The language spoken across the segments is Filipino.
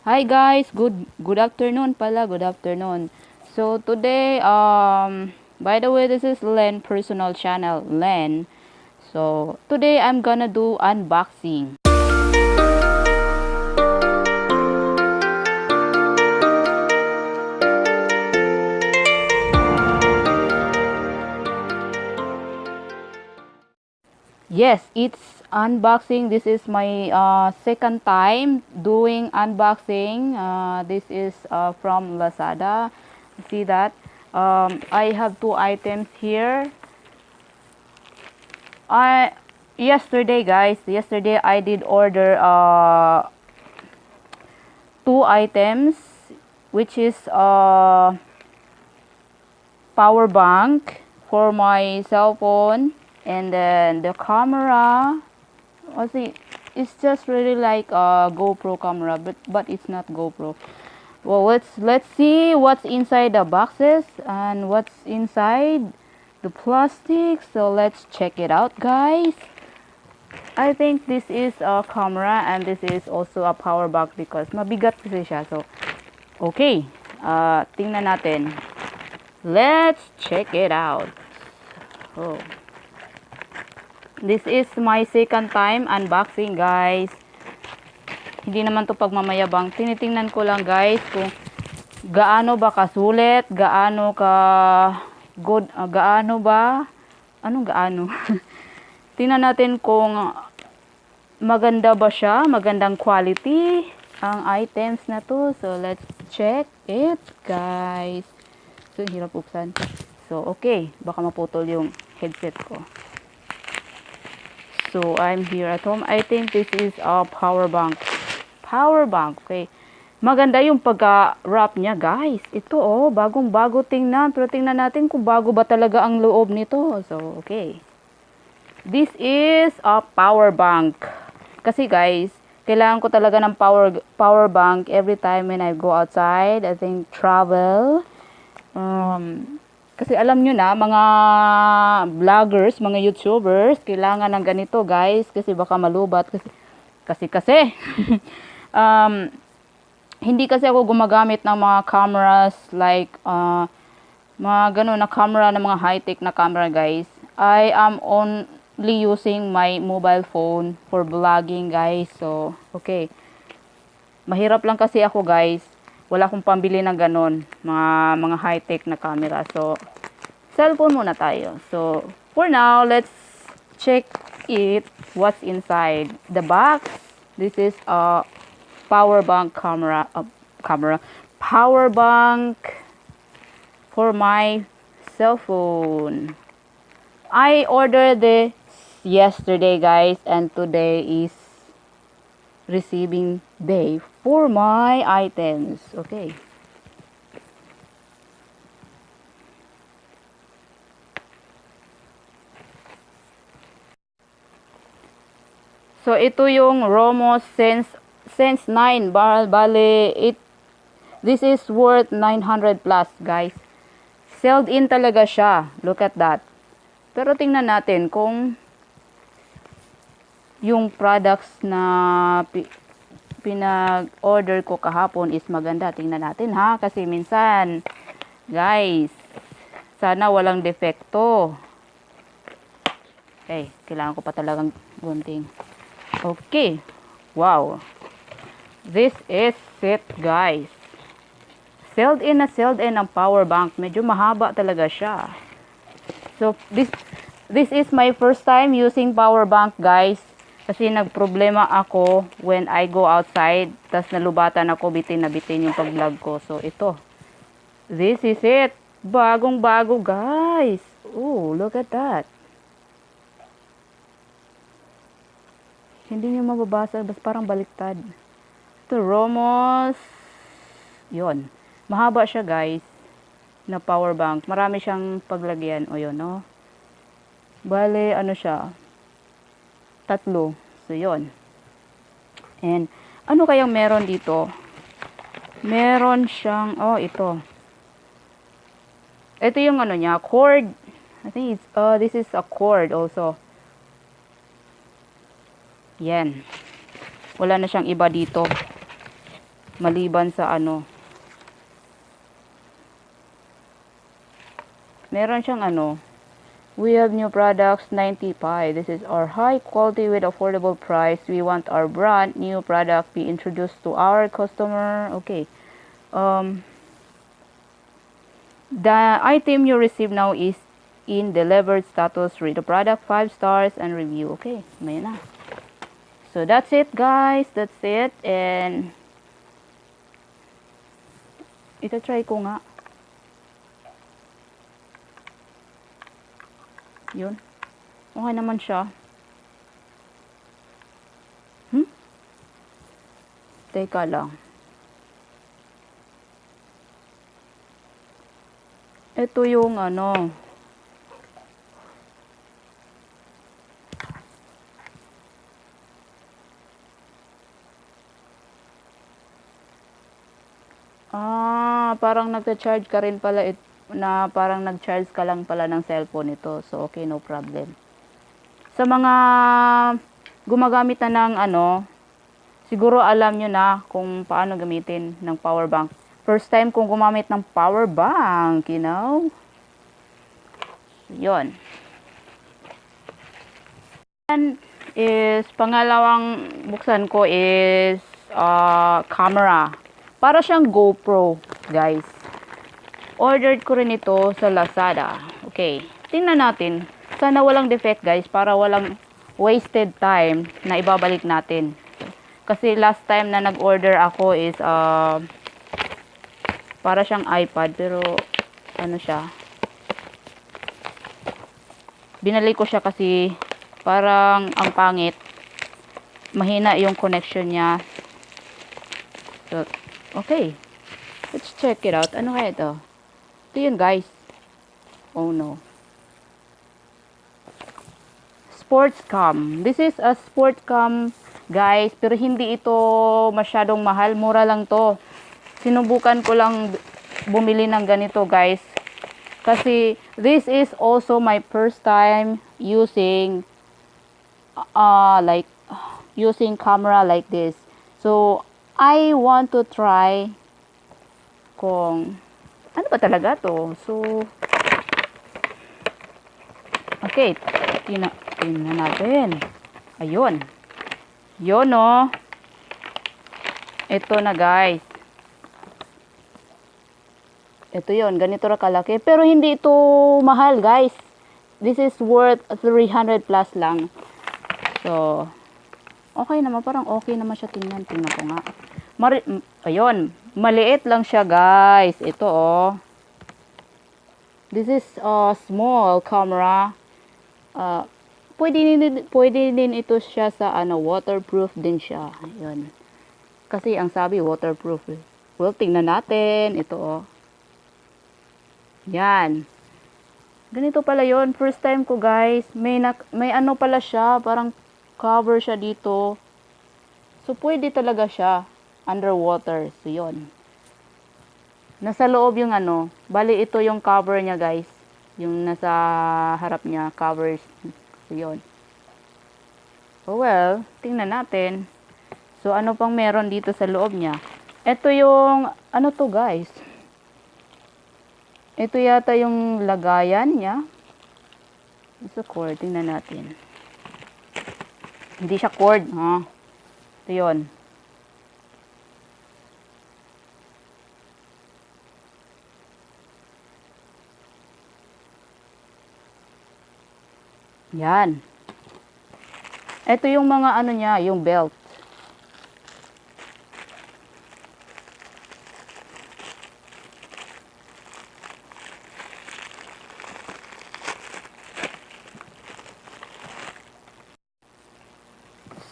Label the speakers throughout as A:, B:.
A: Hi guys, good afternoon pala, good afternoon. So today by the way, this is Len personal channel, Len. So today I'm gonna do unboxing. Yes, it's unboxing. This is my second time doing unboxing. This is from Lazada. See that? I have two items here. I yesterday, guys. Yesterday I did order two items, which is power bank for my cell phone, and then the camera. I see, it's just really like a GoPro camera, but it's not GoPro. Well, let's see what's inside the boxes and what's inside the plastic. So let's check it out, guys. I think this is a camera and this is also a power bank because mabigat kasi siya. So, okay. Tingnan natin. Let's check it out. Oh. This is my second time unboxing, guys. Hindi naman to pagmamayabang. Tinitingnan ko lang, guys, kung gaano ba kasulit, gaano ka good, gaano ba, anong gaano? Tingnan natin kung maganda ba siya, magandang quality ang items na to. So, let's check it, guys. So, hirap buksan. So, okay. Baka maputol yung headset ko. So, I'm here at home. I think this is a power bank. Power bank, okay. Maganda yung pagka-wrap niya, guys. Ito, oh, bagong-bago tingnan. Pero tingnan natin kung bago ba talaga ang loob nito. So, okay. This is a power bank. Kasi, guys, kailangan ko talaga ng power bank every time when I go outside. I think travel. Kasi alam nyo na, mga vloggers, mga YouTubers, kailangan ng ganito, guys. Kasi baka malubat. Kasi. Hindi kasi ako gumagamit ng mga cameras like, mga ganun na camera, ng mga high-tech na camera, guys. I am only using my mobile phone for vlogging, guys. So, okay. Mahirap lang kasi ako, guys. Wala akong pambili ng ganun, mga high-tech na camera. So, cellphone muna tayo. So, for now, let's check it, what's inside the box. This is a power bank power bank for my cell phone. I ordered this yesterday, guys, and today is receiving day for my items. Okay. So ito yung Romoss Sense 9. Bale, this is worth 900 plus, guys. Sold in talaga siya. Look at that. Pero tingnan natin kung yung products na pinag-order ko kahapon is maganda. Tingnan natin, ha, kasi minsan, guys, sana walang defekto. Okay, kailangan ko pa talagang gunting. Okay, wow, this is it, guys. Sold in ang power bank. Medyo mahaba talaga siya. So this is my first time using power bank, guys. Kasi nagproblema ako when I go outside. Tas nalubatan ako, bitin na bitin yung pag-vlog ko. So, ito. This is it. Bagong-bago, guys. Oh, look at that. Hindi nyo mababasa. Basta parang baliktad. Ito, Romoss. Yun. Mahaba siya, guys. Na power bank. Marami siyang paglagyan. O, yun, no? Bale, ano siya? 3. So, yun. And, ano kayang meron dito? Meron siyang, oh, ito. Ito yung ano niya, cord. I think it's, this is a cord also. Yan. Wala na siyang iba dito. Maliban sa ano. Meron siyang ano. We have new products 95. This is our high quality with affordable price. We want our brand new product be introduced to our customer. Okay. The item you receive now is in delivered status. Read the product 5 stars and review. Okay, may na. So that's it guys. That's it. And ito try ko nga. Yun. Okay naman siya. Teka lang. Ito yung ano. Parang nagcha-charge ka rin pala na parang nag-charge ka lang pala ng cellphone ito. So, okay, no problem. Sa mga gumagamit na ng ano, siguro alam nyo na kung paano gamitin ng power bank. First time kong gumamit ng power bank, you know. Yun. And is, pangalawang buksan ko is camera. Para siyang GoPro, guys. Ordered ko rin ito sa Lazada. Okay. Tingnan natin. Sana walang defect, guys, para walang wasted time na ibabalik natin. Kasi last time na nag-order ako is para siyang iPad, pero ano siya, binalik ko siya kasi parang ang pangit, mahina yung connection niya. So, okay, let's check it out. Ano kaya ito? Ito yun guys. Oh no, sports cam. This is a sports cam guys, pero hindi ito masyadong mahal, mura lang to. Sinubukan ko lang bumili ng ganito guys, kasi this is also my first time using using camera like this. So I want to try kung ano ba talaga to. So okay, tingnan natin. Ayun, yun oh. Ito na guys. Ito yon, ganito ra kalaki. Pero hindi ito mahal, guys. This is worth 300 plus lang. So, okay naman. Parang okay naman siya. Tingnan ko nga. Ayun, maliit lang siya, guys. Ito, oh. This is a small camera. Pwede din ito siya sa, waterproof din siya. Ayun. Kasi ang sabi, waterproof. Well, tingnan natin. Ito, oh. Yan. Ganito pala yon. First time ko guys. May ano pala siya. Parang cover siya dito. So, pwede talaga siya. Underwater. So, yun. Nasa loob yung ano. Bali, ito yung cover niya guys. Yung nasa harap niya. Covers. So, yun. So, well. Tingnan natin. So, ano pang meron dito sa loob niya. Ito yung, ano to guys. Ito yata yung lagayan niya. It's a cord. Tingnan natin. Hindi siya cord, ha? Ito yun. Yan. Ito yung mga ano niya, yung belt.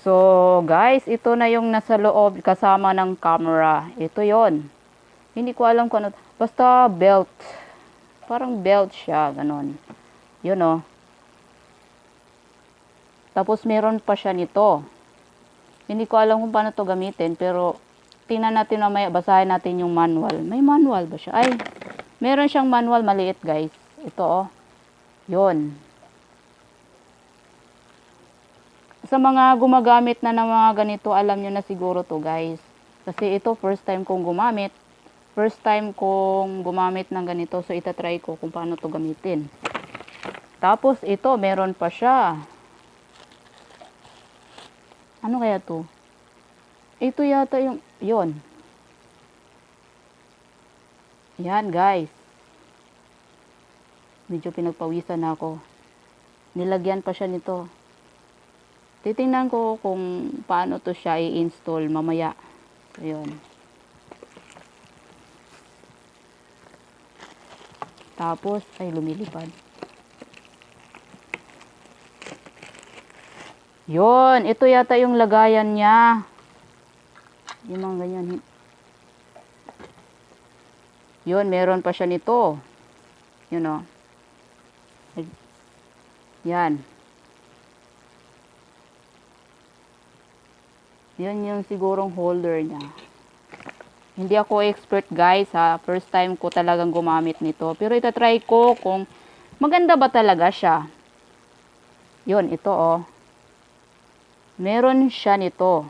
A: So, guys, ito na yung nasa loob kasama ng camera. Ito yon. Hindi ko alam kung ano. Basta belt. Parang belt siya, ganon. Yun, oh. Tapos, meron pa siya nito. Hindi ko alam kung paano to gamitin, pero tingnan natin mamaya, basahin natin yung manual. May manual ba siya? Ay, meron siyang manual maliit, guys. Ito, oh. Yun. Sa mga gumagamit na ng mga ganito, alam nyo na siguro to guys. Kasi ito, first time kong gumamit. First time kong gumamit ng ganito. So, itatry ko kung paano to gamitin. Tapos, ito, meron pa siya. Ano kaya to? Ito yata yung, yon. Yan, guys. Medyo pinagpawisan na ako. Nilagyan pa siya nito. Titingnan ko kung paano to siya i-install mamaya. So, yun. Tapos, ay lumilipad. Yun, ito yata yung lagayan niya. Yung mga ganyan. Yun, meron pa siya nito. Yun o. Yan. Yan yung sigurong holder niya. Hindi ako expert guys ha. First time ko talagang gumamit nito. Pero itatry ko kung maganda ba talaga siya. Yun, ito oh. Meron siya nito.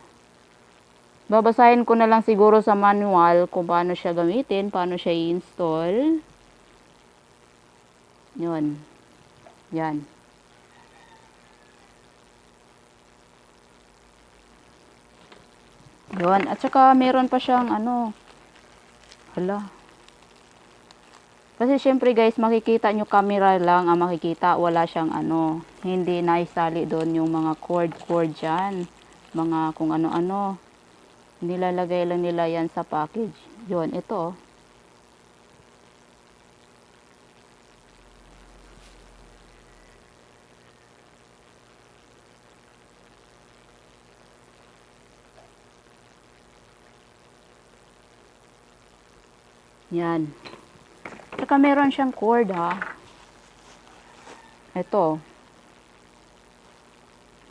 A: Babasahin ko na lang siguro sa manual kung paano siya gamitin, paano siya i-install. Yun. Yan. Yun. At saka meron pa siyang ano. Hala. Kasi syempre guys, makikita nyo camera lang ang makikita. Wala siyang ano. Hindi naisali doon yung mga cord dyan. Mga kung ano-ano. Nilalagay lang nila yan sa package. Yun. Ito. Yan. Saka meron siyang cord ha. Ito.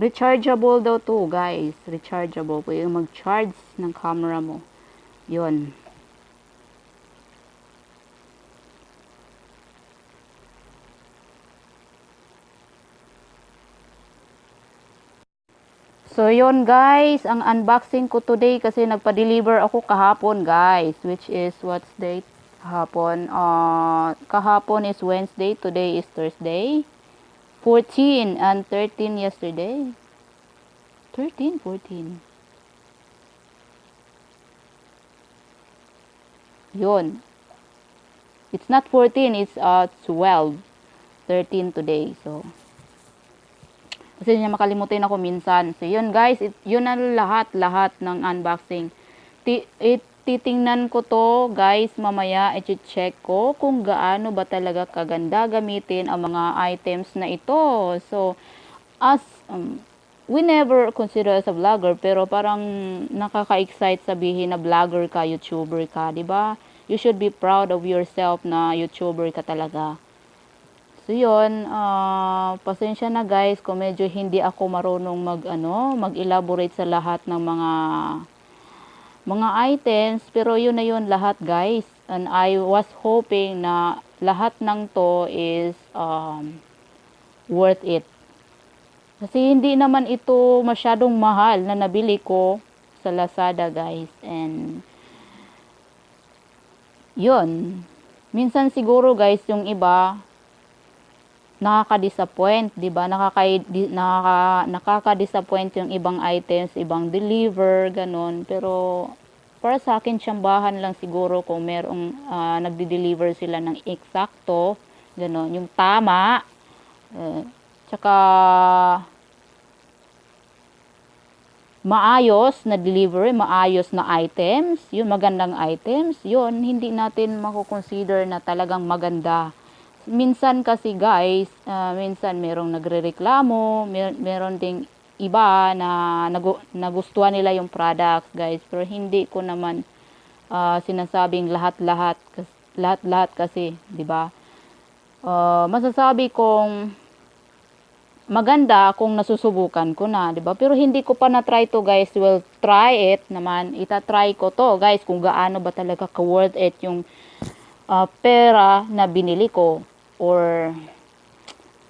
A: Rechargeable daw to guys. Rechargeable. Pwede mag-charge ng camera mo. Yun. So yun guys. Ang unboxing ko today kasi nagpa-deliver ako kahapon guys. Which is what's date? Kahapon. Kahapon is Wednesday. Today is Thursday. 14 and 13 yesterday. 13, 14. Yun. It's not 14, it's 12. 13 today. So, kasi niya makalimutin ako minsan. So, yun guys. Yun ang lahat ng unboxing. Titingnan ko to guys mamaya. I-check ko kung gaano ba talaga kaganda gamitin ang mga items na ito. So, as we never consider as a vlogger, pero parang nakaka-excite sabihin na vlogger ka, YouTuber ka, 'di ba? You should be proud of yourself na YouTuber ka talaga. So yun, pasensya na guys kung medyo hindi ako marunong mag-elaborate sa lahat ng mga items, pero yun na yun lahat guys. And I was hoping na lahat ng to is worth it. Kasi hindi naman ito masyadong mahal na nabili ko sa Lazada guys. And yun. Minsan siguro guys yung iba nakaka-disappoint, 'di ba? Nakaka-disappoint yung ibang items, ibang deliver, ganon. Pero para sa akin tsambahan lang siguro kung merong nagde-deliver sila ng eksakto, ganon, yung tama. Tsaka maayos na delivery, maayos na items, yun, magandang items, yun, hindi natin mako-consider na talagang maganda. Minsan kasi guys, minsan merong nagrereklamo, meron ding iba na nagustuhan nila yung products guys, pero hindi ko naman sinasabing lahat-lahat kasi, 'di ba? Masasabi kong maganda kung nasusubukan ko na, 'di ba? Pero hindi ko pa na-try to guys. Well, try it naman. Ita-try ko to guys kung gaano ba talaga ka-worth it yung pera na binili ko. Or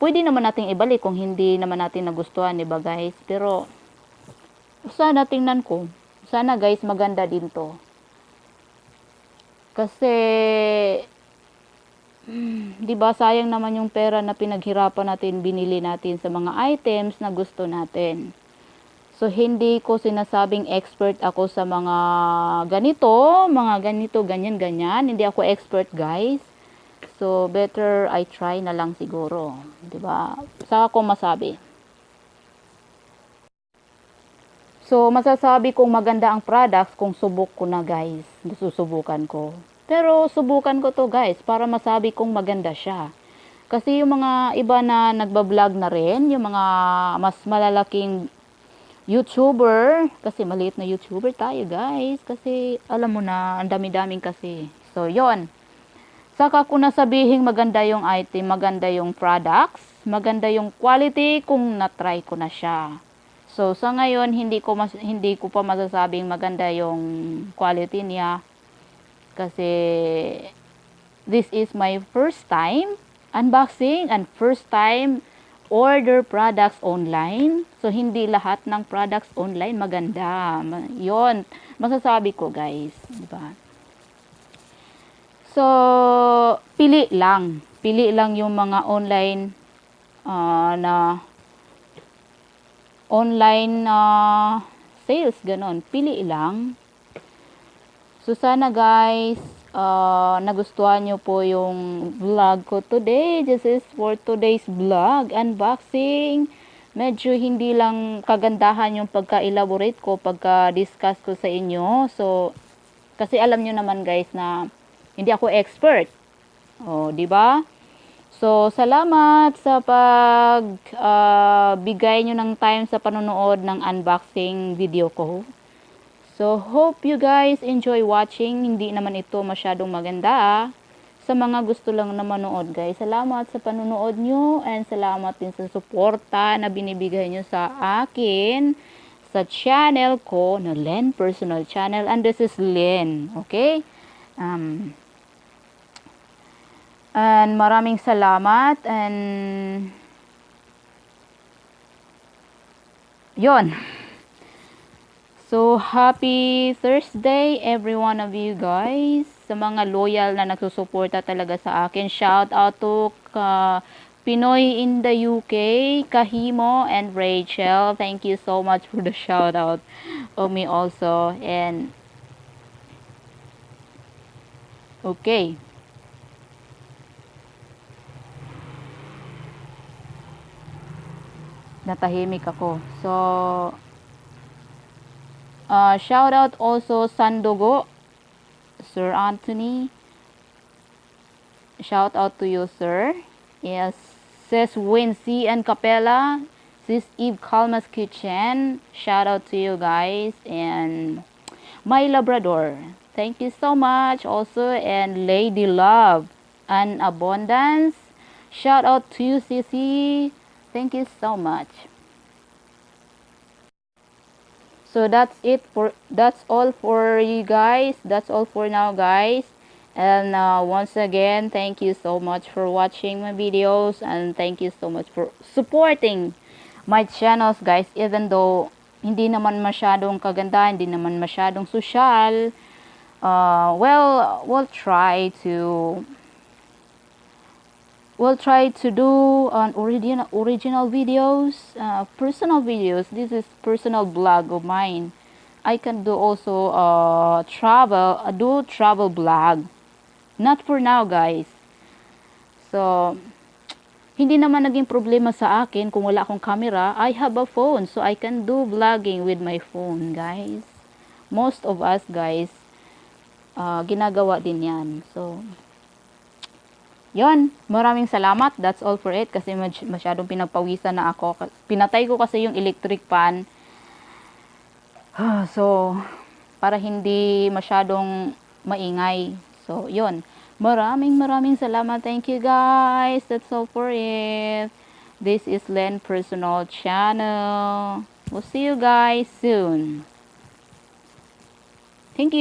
A: pwede naman nating ibalik kung hindi naman natin nagustuhan, 'di ba guys? Pero sana tingnan ko. sana guys maganda din to. Kasi 'di ba sayang naman yung pera na pinaghirapan natin, binili natin sa mga items na gusto natin. So hindi ko sinasabing expert ako sa mga ganito, ganyan, ganyan. Hindi ako expert, guys. So better I try na lang siguro, 'di ba? Saka ko masabi. So masasabi kong maganda ang products kung subok ko na, guys. Susubukan ko. Pero subukan ko to, guys, para masabi kong maganda siya. Kasi yung mga iba na nagba-vlog na rin, yung mga mas malalaking YouTuber, kasi maliit na YouTuber tayo, guys. Kasi alam mo na, ang dami-daming kasi. So yon. Saka ko nasabihing maganda yung item, maganda yung products, maganda yung quality kung na-try ko na siya. So sa ngayon hindi ko pa masasabing maganda yung quality niya kasi this is my first time unboxing and first time order products online. So hindi lahat ng products online maganda. 'Yon masasabi ko, guys, di ba? So pili lang yung mga online na online sales, ganon. Pili lang. So sana, guys, nagustuhan nyo po yung vlog ko today. This is for today's vlog unboxing. Medyo hindi lang kagandahan yung pagka-elaborate ko, pagka-discuss ko sa inyo. So kasi alam nyo naman, guys, na hindi ako expert. Di ba? So, salamat sa bigay nyo ng time sa panonood ng unboxing video ko. So, hope you guys enjoy watching. Hindi naman ito masyadong maganda. Sa mga gusto lang na manood, guys. Salamat sa panonood nyo and salamat din sa suporta na binibigay nyo sa akin sa channel ko na Len Personal Channel. And this is Len. Okay? And maraming salamat and yon. So happy Thursday every one of you, guys. Sa mga loyal na nagsusuporta talaga sa akin. Shout out to Pinoy in the UK, Kahimo and Rachel. Thank you so much for the shout out of me also. And okay. Natahimik ako. So, shout out also Sandogo, Sir Anthony. Shout out to you, sir. Yes, Sis Wincy and Capella, Sis Eve Calma's Kitchen. Shout out to you, guys. And my Labrador. Thank you so much also. And Lady Love and Abundance. Shout out to you, Sissy. Thank you so much. So that's all for you guys. That's all for now, guys. And once again, thank you so much for watching my videos and thank you so much for supporting my channels, guys. Even though hindi naman masyadong kaganda, hindi naman masyadong social, well, we'll try to do original videos, personal videos. This is personal blog of mine. I can do also travel blog. Not for now, guys. So hindi naman naging problema sa akin kung wala akong camera. I have a phone, so I can do vlogging with my phone, guys. Most of us, guys, ginagawa din yan. So yon, maraming salamat. That's all for it kasi masyadong pinagpawisan na ako. Pinatay ko kasi yung electric fan. So, para hindi masyadong maingay. So, yon. Maraming salamat. Thank you, guys. That's all for it. This is Len Personal Channel. We'll see you guys soon. Thank you.